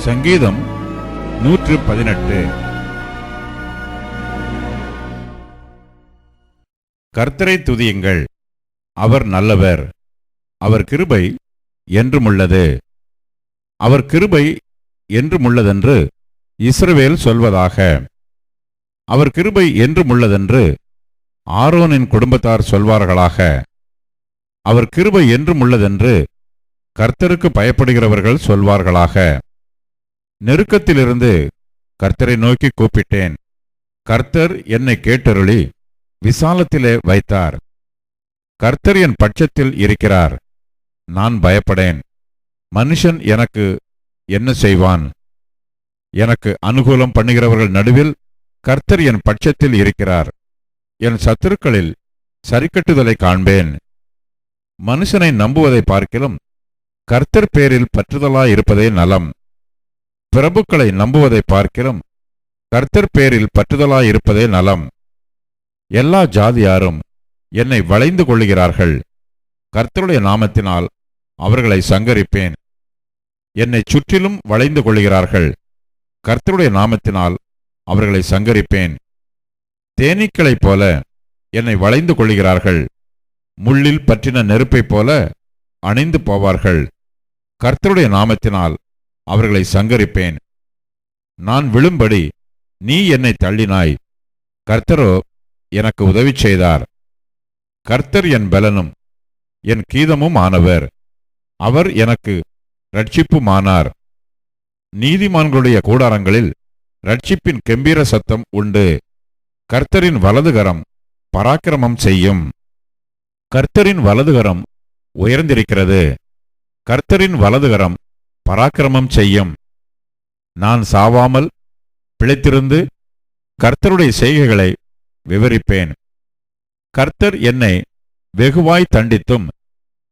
சங்கீதம் 118. கர்த்தரை துதியுங்கள், அவர் நல்லவர், அவர் கிருபை என்றுமுள்ளது. அவர் கிருபை என்றுமுள்ளதென்று இஸ்ரவேல் சொல்வதாக. அவர் கிருபை என்றுமுள்ளதென்று ஆரோனின் குடும்பத்தார் சொல்வார்களாக. அவர் கிருபை என்றுமுள்ளதென்று கர்த்தருக்கு பயப்படுகிறவர்கள் சொல்வார்களாக. நெருக்கத்திலிருந்து கர்த்தரை நோக்கி கூப்பிட்டேன். கர்த்தர் என்னை கேட்டருளி விசாலத்திலே வைத்தார். கர்த்தர் என் பட்சத்தில் இருக்கிறார், நான் பயப்படேன். மனுஷன் எனக்கு என்ன செய்வான்? எனக்கு அனுகூலம் பண்ணுகிறவர்கள் நடுவில் கர்த்தர் என் பட்சத்தில் இருக்கிறார். என் சத்துருக்களில் சரிக்கட்டுதலை காண்பேன். மனுஷனை நம்புவதை பார்க்கிலும் கர்த்தர் பேரில் பற்றுதலாயிருப்பதே நலம். பிரபுக்களை நம்புவதை பார்க்கிலும் கர்த்தர் பேரில் பற்றுதலாயிருப்பதே நலம். எல்லா ஜாதியாரும் என்னை வளைந்து கொள்ளுகிறார்கள். கர்த்தருடைய நாமத்தினால் அவர்களை சங்கரிப்பேன். என்னை சுற்றிலும் வளைந்து கொள்ளுகிறார்கள். கர்த்தருடைய நாமத்தினால் அவர்களை சங்கரிப்பேன். தேனீக்களைப் போல என்னை வளைந்து கொள்ளுகிறார்கள். முள்ளில் பற்றின நெருப்பைப் போல அணைந்து போவார்கள். கர்த்தருடைய நாமத்தினால் அவர்களை சங்கரிப்பேன். நான் விழும்படி நீ என்னை தள்ளினாய். கர்த்தரோ எனக்கு உதவி செய்தார். கர்த்தர் என் பலனும் என் கீதமும் ஆனவர். அவர் எனக்கு இரட்சிப்புமானார். நீதிமான்களுடைய கூடாரங்களில் இரட்சிப்பின் கெம்பீர சத்தம் உண்டு. கர்த்தரின் வலதுகரம் பராக்கிரமம் செய்யும். கர்த்தரின் வலதுகரம் உயர்ந்திருக்கிறது. கர்த்தரின் வலதுகரம் பராக்கிரமம் செய்யும். நான் சாவாமல் பிழைத்திருந்து கர்த்தருடைய செய்கைகளை விவரிப்பேன். கர்த்தர் என்னை வெகுவாய் தண்டித்தும்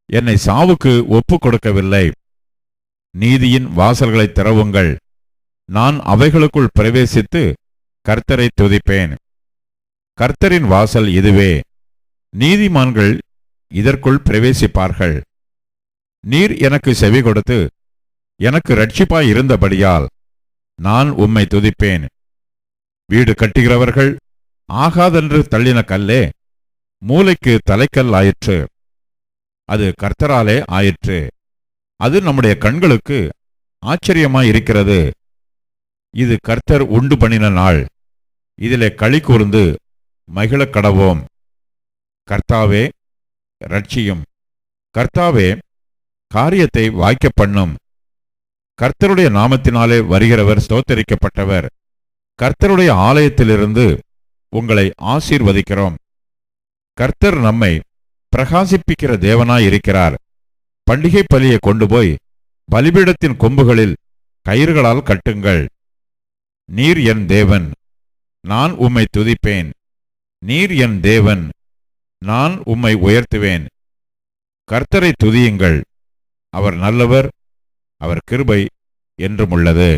என்னை சாவுக்கு ஒப்புக் கொடுக்கவில்லை. நீதியின் வாசல்களை திறவுங்கள், நான் அவைகளுக்குள் பிரவேசித்து கர்த்தரை துதிப்பேன். கர்த்தரின் வாசல் இதுவே, நீதிமான்கள் இதற்குள் பிரவேசிப்பார்கள். நீர் எனக்கு செவி கொடுத்து எனக்கு இரட்சிப்பாய் இருந்தபடியால் நான் உம்மை துதிப்பேன். வீடு கட்டுகிறவர்கள் ஆகாதென்று தள்ளின கல்லே மூலைக்கு தலைக்கல் ஆயிற்று. அது கர்த்தராலே ஆயிற்று. அது நம்முடைய கண்களுக்கு ஆச்சரியமாயிருக்கிறது. இது கர்த்தர் உண்டு பண்ணின நாள், இதிலே களி கூர்ந்து மகிழக் கடவோம். கர்த்தாவே இரட்சியும். கர்த்தாவே காரியத்தை வாய்க்க பண்ணும். கர்த்தருடைய நாமத்தினாலே வருகிறவர் ஸ்தோத்தரிக்கப்பட்டவர். கர்த்தருடைய ஆலயத்திலிருந்து உங்களை ஆசீர்வதிக்கிறோம். கர்த்தர் நம்மை பிரகாசிப்பிக்கிற தேவனாயிருக்கிறார். பண்டிகை பலியை கொண்டு போய் பலிபீடத்தின் கொம்புகளில் கயிறுகளால் கட்டுங்கள். நீர் என் தேவன், நான் உம்மை துதிப்பேன். நீர் என் தேவன், நான் உம்மை உயர்த்துவேன். கர்த்தரை துதியுங்கள், அவர் நல்லவர், அவர் கிருபை என்றுமுள்ளது.